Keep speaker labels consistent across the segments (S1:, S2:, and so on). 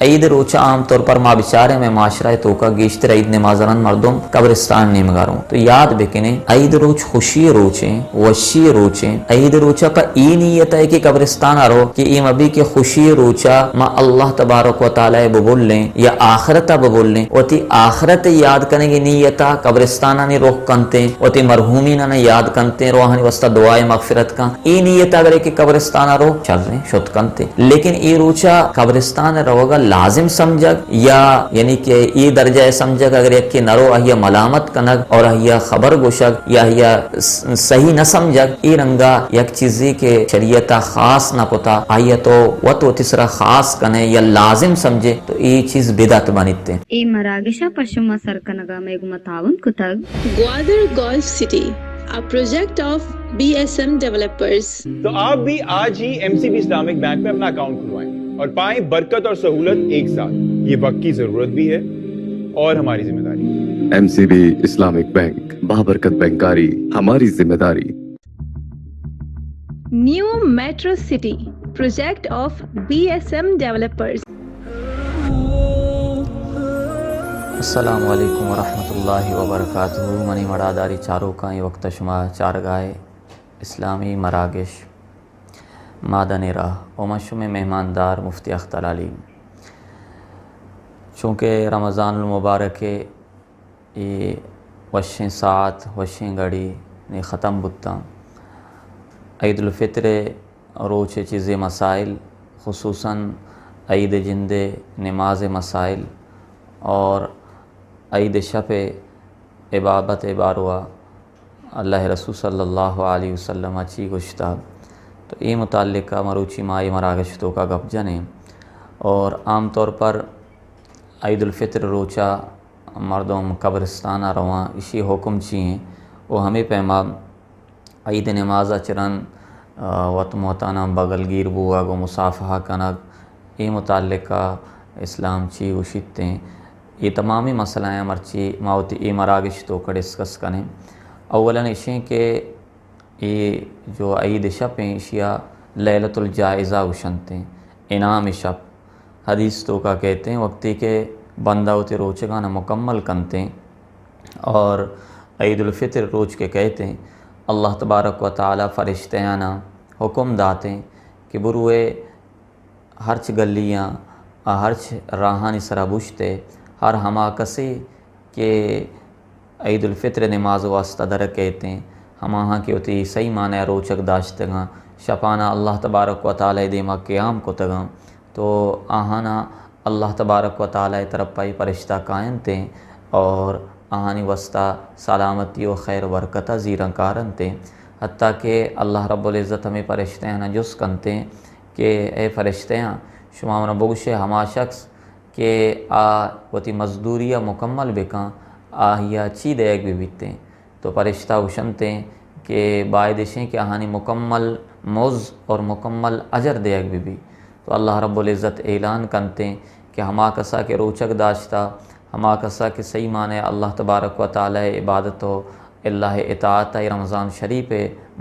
S1: عید روچہ عام طور پر ما بچارے میں معاشرہ تو کا گیشتر عید نمازران مردم قبرستان نیمگاروں تو یاد بکنے عید روچ خوشی روچیں وشی روچیں عید روچہ پا ای نیت ہے کہ قبرستان آرو کہ ایم ابھی کے خوشی روچہ ما اللہ تبارک و تعالی ببول لیں یا آخرتا ببول لیں و تی آخرت یاد کرنے کی نیتا قبرستانہ نے روح کنتے و تی مرحومینہ نے یاد کنتے روحانی وسطہ دعائے مغفرت کا ای نیت اگر ایک قبرستانہ رو چل رہے شد کنتے لیکن ای روچہ قبرستان روگا لازم سمجھگ یا یعنی کہ ای درجہ سمجھگ اگر ایک کے نرو اہیا ملامت کنگ اور اہیا خبر گوشگ یا اہیا صحیح نہ سمجھگ ای رنگا یک چیزی کے شریعتا خاص نہ پتا آیا تو و تیسرا خاص کنے یا لازم سمجھے تو ای چیز بدعت بنیتے
S2: ای مراگشہ پشما سرکنگا میگو متعاون کتگ
S3: Gwadar golf city a project of BSM developers.
S4: تو آپ بھی آج ہی MCB اسلامک بینک میں اپنا اکاؤنٹ کھلوائیں اور پائیں برکت اور سہولت ایک ساتھ. یہ وقت کی ضرورت بھی ہے اور ہماری ذمہ داری.
S5: MCB اسلامک بینک، بابرکت بینکاری ہماری ذمہ داری.
S3: New Metro City project of BSM developers.
S1: السلام علیکم ورحمۃ اللہ وبرکاتہ. منی مڑاداری چاروں کا وقت شما چارگاہ اسلامی مراگش مادن راہ اومشو میں مہماندار مفتی اختر علی. چونکہ رمضان المبارک یہ وشیں ساعت وشیں گھڑی نے ختم بتا عید الفطر روچ چیز مسائل خصوصاً عید جند نماز مسائل اور عید شب عبادت باروا اللہ رسول صلی اللہ علیہ وسلم اچھی گشتہ تو یہ متعلقہ مروچی مائی مراگشتوں کا گپ جنے. اور عام طور پر عید الفطر روچہ مردم قبرستان رواں اسی حکم چیئیں وہ ہمیں پیما عید نماز چرن وط محتانہ بغل گیر بوا گو مصافحہ کنگ یہ متعلقہ اسلام چی وشتیں یہ تمامی مسئلہ ہیں مرچی ماوتی ای مراگش تو کا ڈسکس کریں. اولاً اشیں کہ یہ جو عید شب ہیں اشیاء لیلۃ الجائزہ وشنتے انعام شب حدیث تو کا کہتے ہیں وقتی کہ بندہ ہوتے روچگانا مکمل کنتے اور عید الفطر روچ کے کہتے ہیں اللہ تبارک و تعالی فرشتیانا حکم داتے کہ بروئے ہرچ گلیاں ہرچ راہانی سرا بوشتے ہر ہما کسی کہ عید الفطر نماز واسطہ در کہتے ہیں ہماہاں کی ہوتی صحیح معنی روچک داشتگاں شپانہ اللہ تبارک و تعالی دیما قیام کو تگاں تو آہانا اللہ تبارک و تعالی طرف پائی پرشتہ قائم تھے اور آہانی واسطہ سلامتی و خیر برکتہ زیرن کارن تھے حتیٰ کہ اللہ رب العزت ہمیں فرشتیاں جس کنتے ہیں کہ اے فرشتیاں شما من بگشے ہما شخص کہ وتی مزدوریہ مکمل بکاں آہیا چی دیگ بھی بیتے ہیں تو فرشتہ وشنتے ہیں کہ باعدشیں کہ آہانی مکمل موز اور مکمل اجر دیگ بھی تو اللہ رب العزت اعلان کنتے ہیں کہ ہما کسا کے روچک داشتہ ہما کسا کے صحیح معنی اللہ تبارک و تعالی عبادت و اللہ اطاعت رمضان شریف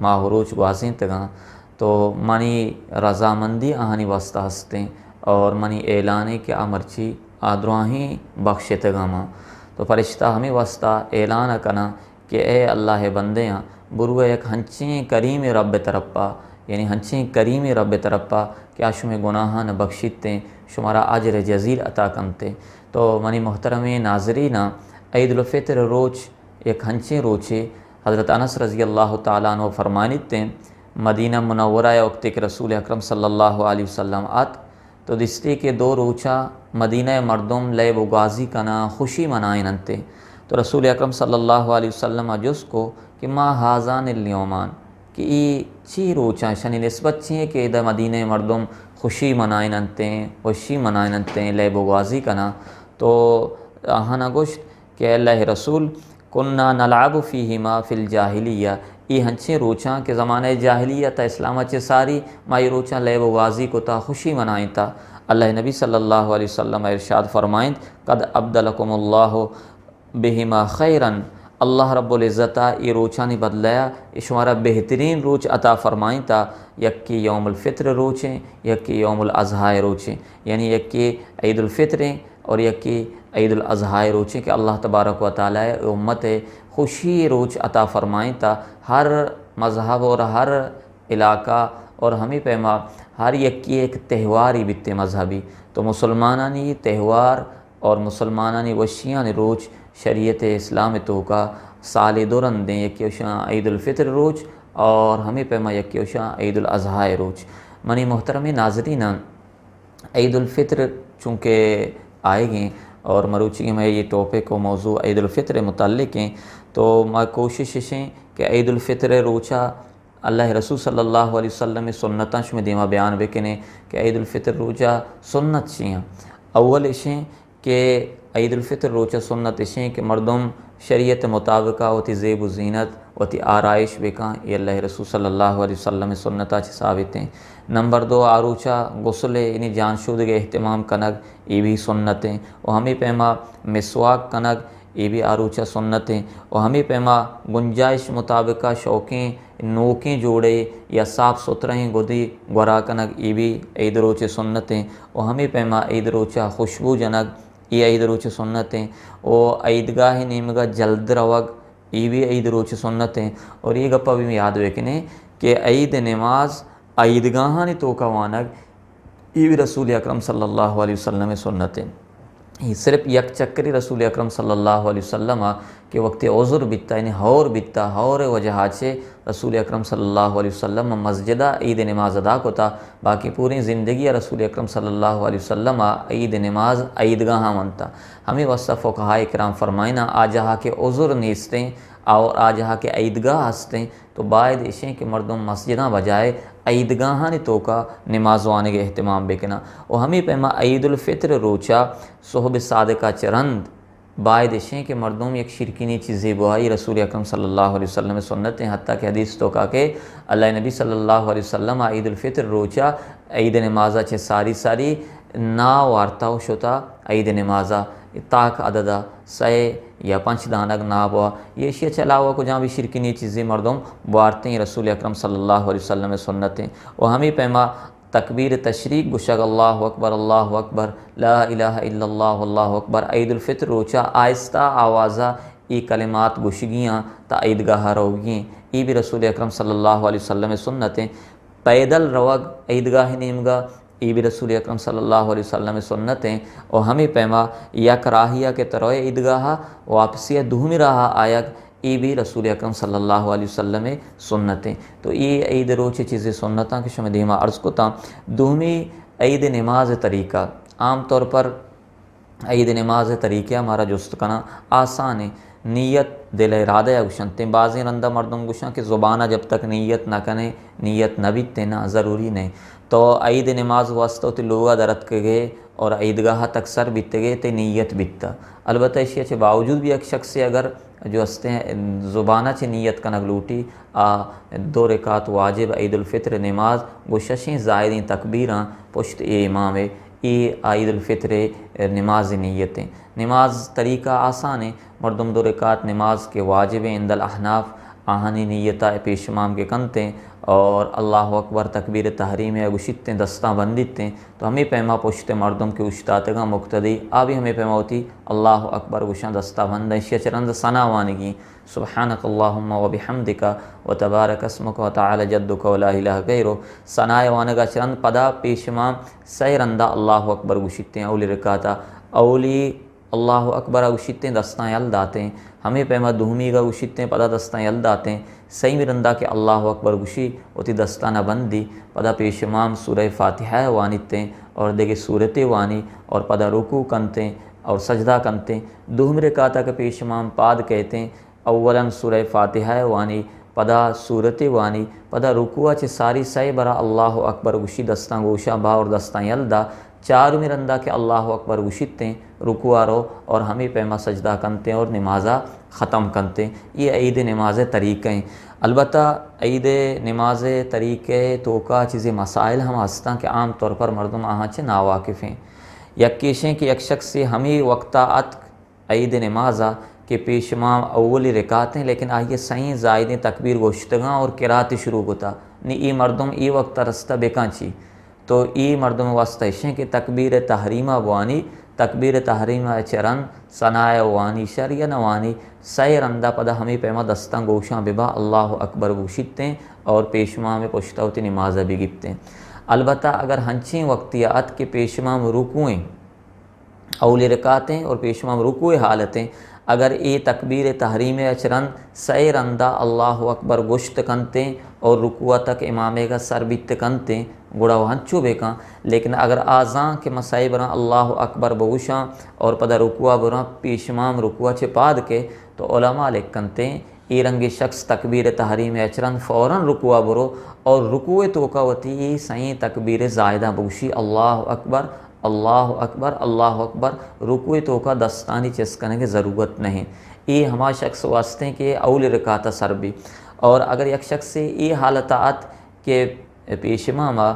S1: ماہ روچ گوازیں تگاں تو منی رضامندی آہانی واسطہ ہستیں اور منی اعلانے کہ امرچی آدراہیں بخشت گاما تو فرشتہ ہمیں واسطہ اعلان کنا کہ اے اللہ بندیاں بروے ایک ہنچیں کریم رب طرفا یعنی ہنچیں کریم رب طرفا کیا شمیں گناہاں نہ بخشتے شمارا اجر جزیل عطا کنتے. تو منی محترم ناظرین عید الفطر روچ ایک ہنچیں روچے حضرت انس رضی اللہ تعالیٰ عنہ فرمانتے مدینہ منورہ وقت کہ رسول اکرم صلی اللہ علیہ وسلم آت تو دستے کے دو روچہ مدینہ مردم لیب و غازی کنا خوشی منائن انتے تو رسول اکرم صلی اللہ علیہ وسلم جس کو کہ ما حاضان الیومان کہ ای چی روچہ شنی نسبت چیئے کہ ادھا مدینہ مردم خوشی منائن انتے خوشی منائن انتے لیب و غازی کنا تو آہانا گوشت کہ اللہ رسول کننا نلعب فیہما فی الجاہلیہ ای ہنچیں روچاں کہ زمانہ جاہلیہ تا اسلام چے ساری مائی روچاں لیب و غازی کو تا خوشی منائیں تا اللہ نبی صلی اللہ علیہ وسلم ارشاد فرمائیں قد ابدلکم اللہ بہما خیرن اللہ رب العزتہ یہ روچہ نہیں بدلایا، یہ شمارا بہترین روچ عطا فرمائیں تا، یک کی یوم الفطر روچیں، یک کی یوم الاضحیٰ روچیں، یعنی یک کی عید الفطریں اور یک کی عید الاضحیٰ روچیں کہ اللہ تبارک و تعالیٰ امت خوشی روچ عطا فرمائیں تا ہر مذہب اور ہر علاقہ اور ہمیں پیما ہر یک کی ایک تہواری بیتے مذہبی، تو مسلمانانی تہوار اور مسلمانانی وشیان روچ شریعت اسلام تو کا سال دورن دیں، یکی وشاں عید الفطر روچ اور ہمیں پیما یکی وشاں عید الاضحیٰ روچ۔ منی محترم ناظرین، عید الفطر چونکہ آئے گئیں اور مروچی کہ میں یہ ٹاپک و موضوع عید الفطر متعلق ہیں، تو میں کوششیں کہ عید الفطر روچہ اللہ رسول صلی اللہ علیہ وسلم سنتاں میں دیما بیان بکنے کہ عید الفطر روچہ سنت چیاں۔ اول اشیں کہ عید الفطر روچہ سنت اشیں کہ مردم شریعت مطابقہ ہوتی زیب و زینت ہوتی آرائش بکاں، یہ اللہ رسول صلی اللہ علیہ وسلم سنتاں ثابت ہیں۔ نمبر 2 آروچہ غسل یعنی جانشودگی اہتمام کنگ، یہ بھی سنتیں، اور ہمیں پیما مسواک کنگ، یہ بھی آروچہ سنتیں، اور ہمیں پیما گنجائش مطابقہ شوقیں نوکیں جوڑے یا صاف ستھریں گودی گورا کنگ، یہ بھی عید روچے سنتیں، اور ہمیں پیما عید روچہ خوشبو جنگ، یہ عید روچے سنتیں، اور عیدگاہ نیمگا جلد روگ، یہ بھی عید روچے سنتیں۔ اور یہ گپا بھی یاد رکھنے کہ عید نماز عیدگاہانی توکا وانگ، یہ بھی رسول اکرم صلی اللہ علیہ وسلم سنتیں۔ یہ صرف یک چکری رسول اکرم صلی اللہ علیہ وسلم کہ وقت عذر بیتا یعنی ہور بیتا ہور وجہ سے رسول اکرم صلی اللہ علیہ وسلم مسجدہ عید نماز ادا کوتا، باقی پوری زندگی رسول اکرم صلی اللہ علیہ وسلم عید نماز عیدگاہ منتا۔ ہمیں وصف فقہائے کرام فرمائنا آجہا کے عذر نیستیں اور آجہا کے عیدگاہ ہستیں، تو باید اشیں کہ مردم مسجدہ بجائے عیدگاہانی توکا نماز وانے کے اہتمام بکنا۔ اور ہمیں پیما عید الفطر روچہ صحب صادقہ چرند باید اشیں کہ مردم یک شرکینی چیزیں بوائی رسول اکرم صلی اللہ علیہ وسلم سنتیں، حتیٰ کہ حدیث تو کا کہ اللہ نبی صلی اللہ علیہ وسلم عید الفطر روچہ عید نمازہ چھے ساری نا وارتاو شتا عید نمازہ تاک عددہ سائے یا 5 دانگ نا بوا، یہ اشیاء چلاوا کو جہاں بھی شرکینی چیزیں مردم بوارتے ہیں رسول اکرم صلی اللہ علیہ وسلم سنتیں۔ اور ہمیں پیما تکبیر تشریق گشگ اللہ اکبر لا الہ الا اللہ اللہ اکبر، عید الفطر روچہ آہستہ آوازہ ای کلمات گشگیاں تا عیدگاہ روگیں، یہ بھی رسول اکرم صلی اللہ علیہ وسلم سنتیں۔ پیدل روگ عیدگاہ نیمگا، یہ بھی رسول اکرم صلی اللہ علیہ وسلم سنتیں۔ اور ہمیں پیما یا کراہیہ کے طرح عیدگاہ واپسیہ دھومی رہا آیگ، یہ بھی رسول اکرم صلی اللہ علیہ وسلم سنتیں۔ تو یہ عید روچے چیزیں سنتاں کے شمع دیما عرض کو تا۔ دومی عید نماز طریقہ، عام طور پر عید نماز طریقہ ہمارا جست کنا آسان ہے، نیت دل ارادہ گشنتے، بعضی رندہ مردم گشن کہ زبانہ جب تک نیت نہ کنے نیت نہ بیتے نہ ضروری نہیں، تو عید نماز واسطہ تے لوگا درد کے گئے اور عیدگاہ تک سر بیتے گئے تے نیت بیتا۔ البتہ اشیاء کے باوجود بھی ایک شخص سے اگر جو ہستے ہیں زبانہ چھ نیت کنگ لوٹی 2 رکعت واجب عید الفطر نماز وہ ششیں زائدیں تکبیراں پشت اے امام ہے، یہ عید الفطر نماز نیتیں۔ نماز طریقہ آسان ہے، مردم 2 رکعت نماز کے واجب عند الاحناف آہانی نیتہ پیش امام کے کنتے اور اللہ اکبر تکبیر تحریم ہے گشتیں دستاں بندیتیں، تو ہمیں پیما پشت مردم کے اشتاتگاں مقتدی آبی ہمیں پیما ہوتی اللہ اکبر گشاں دستہ بندیں شچرند ثنا وانگی سبحانک اللہم و بحمدک و تبارک اسمک و تعالی جدک و لا الہ غیرک، ثنائے وانگا چرند پدا پیش امام سی رندہ اللہ اکبر گشتیں اولی رکعتا اولی اللہ اکبر گشتیں دستاں یل داتے، ہمیں پیما دہمی گا گشتیں پدا دستاں یل داتے، صحیح مرندہ کہ اللہ اکبر گشی ہوتی دستانہ بندی پدا پیش امام سورہ فاتحہ وانیتیں اور دیکھے صورتیں وانی اور پدا رکوع کنتے اور سجدہ کنتے، دہم رکعتا کے پیش امام پاد کہتے ہیں اولاً سورہ فاتحہ وانی پدا صورتیں وانی پدا رکوع چھ ساری سائے برا اللہ اکبر گشی دستاں گوشہ با اور دستاں یلدا، 4 مرندہ کہ اللہ اکبر گشتیں رکوع رو اور ہمیں پیما سجدہ کنتے اور نمازہ ختم کنتے۔ یہ عید نماز طریقے ہیں۔ البتہ عید نماز طریقے تو کا چیزیں مسائل ہم ہستاں کہ عام طور پر مردم آہاں چھ ناواقف ہیں، یک کیشیں کہ یک شخص سے ہمیں وقتہ عید نمازہ کہ پیشمام اولی رکعتیں لیکن آئیے سائیں زائدیں تکبیر گوشتگاں اور قرات شروع ہوتا نی ای مردم ای وقت رستہ بیکاں چی تو ای مردم واسطہ اشیں کہ تکبیر تحریمہ بوانی تکبیر تحریمہ چرن ثنائے وانی شریع نوانی سائے رندہ پدا ہمیں پیما دستاں گوشاں ببا اللہ اکبر گوشتیں اور پیشمام میں پشتہ ہوتی نمازہ بھی گپتیں۔ البتہ اگر ہنچیں وقتیات کے پیشمام رکوئیں اولی رکعتیں اور پیشمام رکوع حالتیں اگر ای تکبیر تحریم اچرن سائے رندہ اللہ اکبر گوشت کنتیں اور رکوع تک امامے کا سر بیت کنتیں گوڑا وہ ہنچو بیکاں، لیکن اگر آزاں کے مسائے براں اللہ اکبر بگوشاں اور پدا رکوع براں پیشمام رکوع چھپاد کے تو علماء لکھنتیں ای رنگی شخص تکبیر تحریم اچرن فوراً رکوع برو اور رکوع توقعوتی سائیں تکبیر زائدہ بگوشی اللہ اکبر اللہ اکبر اللہ اکبر رکوع توقع دستانی چسکنے کی ضرورت نہیں۔ یہ ہما شخص واسطے کہ اول رکعت سر بھی، اور اگر یک شخص سے یہ حالتات کے پیشماما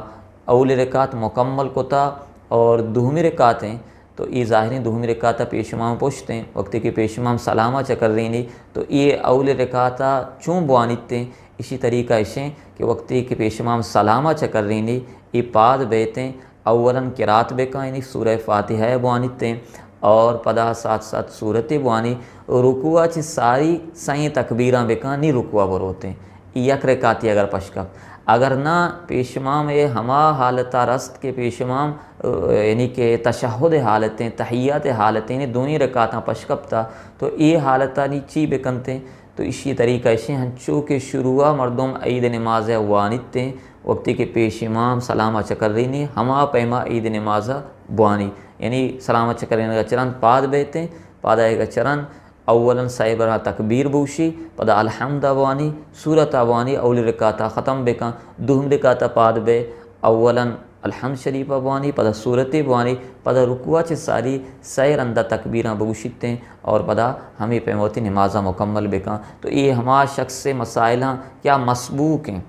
S1: اول رکعت مکمل کتا اور دوہمی رکعتیں تو یہ ظاہریں دوہمی رکعت پیشمام پوچھتیں وقتی کہ پیشمام سلامہ چکر رہنی تو یہ اول رکعت چون بوانیتیں اسی طریقہ اشیں کہ وقتی کہ پیشمام سلامہ چکر رہنی یہ پاد بیتیں اولاً قرات بیکاں یعنی سورہ فاتحہ بوانیتیں اور پدا ساتھ ساتھ صورت بوانی رکوع چی ساری سائیں تکبیراں بیکاں نی رکوع بروتیں یک رکعتی اگر پشکپ اگر نہ پیشمام یہ ہما حالتہ رست کے پیشمام یعنی کہ تشہد حالتیں تحیات حالتیں یعنی دونی رکعتاں پشکپتا تو یہ حالتہ نی چی بکنتیں تو اسی طریقہ اشیں ہنچو کے شروع مردم عید نماز وانیتیں وقتی کے پیشمام سلامہ چکر رہنی ہما پیما عید نماز بوانی یعنی سلامہ چکر رہنے کا چرن پاد بیتیں پاد آئے گا چرن اولاً سائبرہ تکبیر بوشی پدا الحمد بوانی سورت بوانی اول رکعتا ختم بیکاں دوہم رکعتا پاد بے اولاً الحمد شریفہ بوانی پدا سورت بوانی پدا رکوع چ ساری سائر اندہ تکبیراں بگوشتیں اور پدا ہمیں پیموتی نمازہ مکمل بیکاں تو یہ ہما شخص سے مسائلہ کیا مسبوق ہیں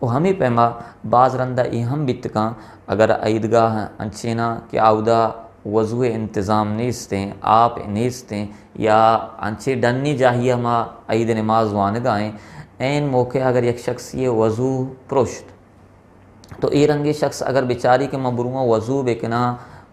S1: وہ ہمیں پیما بعض رندہ یہ ہم بتکاں اگر عیدگاہ انچینا کہ آودہ وضو انتظام نیستیں آپ نیستیں یا انچے ڈنی جاہیے ہما عید نماز واندائیں این موقع اگر یک شخص یہ وضو پرشت تو یہ رنگی شخص اگر بیچاری کے مبرومہ وضو بیکنا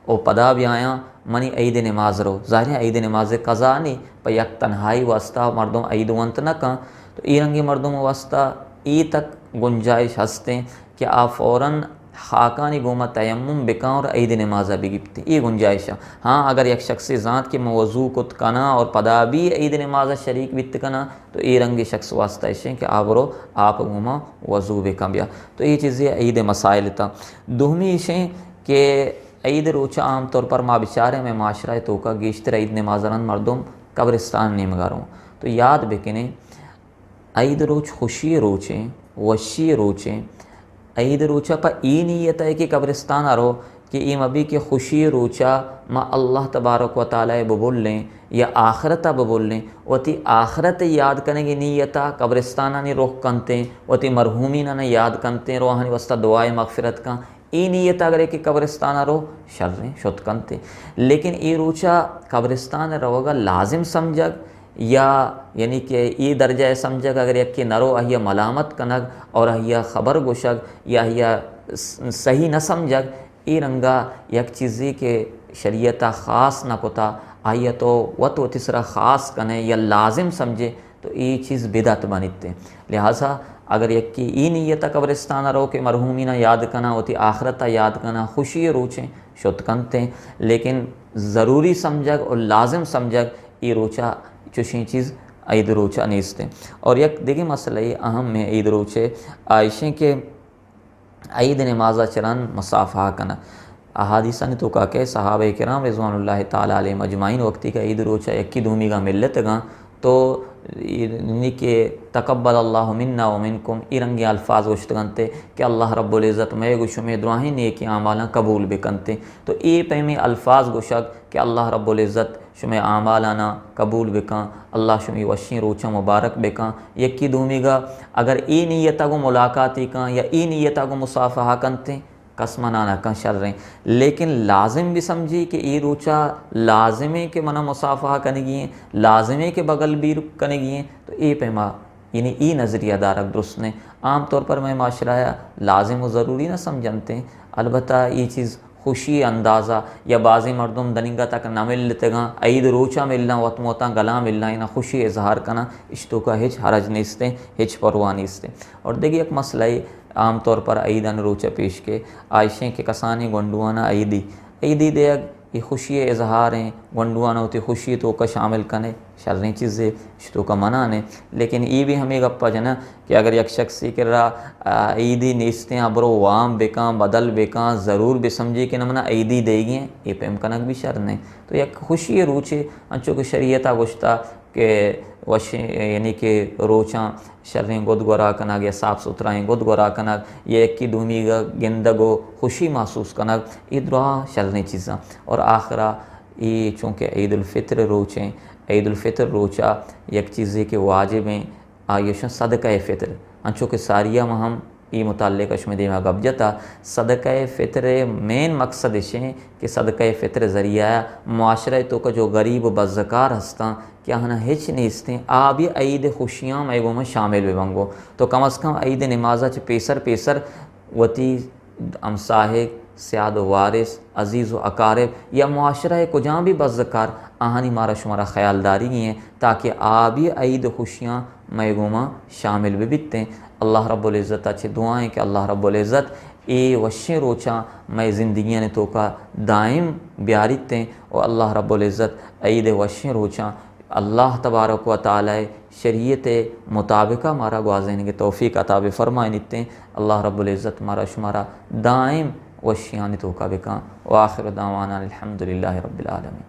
S1: او پدا بھی آیاں منی عید نماز رو ظاہر عید نماز قضا نہیں پہ یک تنہائی واسطہ مردم عید ونت نہ کن تو یہ رنگی مردم واسطہ ای تک گنجائش ہستیں کہ آپ فوراً خاکانی گوما تیمم بکاں اور عید نمازہ بھی گپتی یہ گنجائش ہے۔ ہاں اگر یک شخص ذات کے موضوع کت کنا اور پدا بھی عید نمازہ شریک بیت کنا تو یہ رنگی شخص واسطہ اشیں کہ آبرو آپ گوما وضو بکاں بیا تو یہ چیزیں عید مسائل تا دوہمی اشیں کہ عید روچہ عام طور پر ما بچارے میں معاشرہ تو کا گیشتر عید نمازران مردم قبرستان نیمگاروں تو یاد بکنے عید روچ خوشی روچیں وشی روچیں عید روچہ پا ای نیت ہے کہ قبرستان آرو کہ ایم ابھی کہ خوشی روچہ ما اللہ تبارک و تعالی ببول لیں یا آخرتہ ببول لیں وتی آخرت یاد کرنے کی نیتہ قبرستانہ نے روح کنتے وتی مرحومینہ نے یاد کنتے روحانی وسطہ دعائے مغفرت کا ای نیت اگر کہ قبرستانہ رو شریں شد کنتے لیکن ای روچہ قبرستان روگا لازم سمجھگ یا یعنی کہ ای درجہ سمجھگ اگر یک کہ نرو اہیا ملامت کنگ اور اہیا خبر گوشگ یا اہیا صحیح نہ سمجھگ ای رنگا یک چیزی کے شریعتہ خاص نہ کتا آیا تو وط و تسرا خاص کنے یا لازم سمجھے تو ای چیز بدعت بنیتے لہٰذا اگر یک کی ای نیتہ قبرستانہ رو کہ مرحومینہ یاد کنا ہوتی آخرتہ یاد کنا خوشی روچیں شد کنتے لیکن ضروری سمجھگ اور لازم سمجھگ ای روچہ چوشیں چیز عید روچہ نیستے اور یک دیکھیں مسئلہ اہم میں عید روچے عائشیں کہ عید نمازہ چرن مصافحہ کنا احادیثہ نے تو کہا کہ صحابہ کرام رضوان اللہ تعالیٰ علیہ مجمعین وقتی کا عید روچہ یکی دومی کا ملت گا تو یعنی کہ تقبل اللہ منا و منکم ای رنگی الفاظ وشتگنتے کہ اللہ رب العزت میں گوشم دعائیں نیکی اعمالاں قبول بکنتے تو ای پیمی الفاظ گوشک کہ اللہ رب العزت شمی اعمالانا قبول بکاں اللہ شمی وشیں روچہ مبارک بکاں یکی دومی گا اگر ای نیتہ کو ملاقاتی کاں یا ای نیتہ کو مصافحہ کنتے کس منانا کن شریں لیکن لازم بھی سمجھی کہ ای روچا لازمے کے منع مصافحہ کنگی ہیں لازمے کے بغل بھی کنگی ہیں تو اے پیما یعنی ای نظریہ دارک درست نے عام طور پر میں معاشرہ لازم و ضروری نہ سمجھنتے ہیں البتہ یہ چیز خوشی اندازہ یا بعضی مردم دنگا تک نہ ملتے گا عید روچا ملنا وط موتا گلا ملنا نہ خوشی اظہار کرنا اشتوں کا ہچ حرج نہیں استے ہچ پرواہ نہیں استے اور دیکھیے ایک مسئلہ عام طور پر عیدن روچا پیش کے عائشیں کے کسانی گنڈوانا عیدی دے یہ خوشی اظہار ہیں گنڈوانا ہوتی خوشی تو کا شامل کنے شرعی چیزیں اشتوں کا منع نے لیکن یہ بھی ہمیں گپا جنا کہ اگر یک شخصی کر رہا عیدی نیستے ہیں ابرو وام بیکاں بدل بیکاں ضرور بھی سمجھے کہ نمنا عیدی دے گی ہیں یہ پہ امکنک بھی شر نہیں تو یک خوشی روچے انچو کہ شریعتہ گوشتا کہ یعنی کہ روچاں شریں گود گورا کنگ یا صاف ستھرائیں گود گورا کنگ یا ایک کی دومی گا گندگو خوشی محسوس کنگ یہ دعا شریں چیزاں اور آخرہ یہ چونکہ عید الفطر روچیں عید الفطر روچا یک چیزیں کہ واجب ہیں آئیشن صدقہ فطر انچو کہ ساریہ ہم ای متعلق اشم دیما گب جتا صدقہ فطر مین مقصد ہیں کہ صدقہ فطر ذریعہ معاشرہ تو کا جو غریب و بزکار ہستاں کیا ہنا ہچ نہیں استے آبی عید خوشیاں میگوں میں شامل بھی بنگو تو کم از کم عید نمازہ چھ پیسر وتی امساہک سیاد و وارث عزیز و اقارب یا معاشرہ کو جہاں بھی بزکار آہانی مارا شمارا خیالداری ہیں تاکہ آبی عید خوشیاں میگوما شامل بھی بکتے ہیں اللہ رب العزت اچھے دعائیں کہ اللہ رب العزت اے وشیں روچاں میں زندگیاں نے تو کا دائم بیارتے ہیں اور اللہ رب العزت عید وشیں روچاں اللہ تبارک و تعالی شریعت مطابقہ مارا گوازین کے توفیق عطا فرمائے نتے ہیں اللہ رب العزت مارا شمارا دائم وشیاں نے تو کا بکاں وآخر دعوانا الحمدللہ رب العالمین.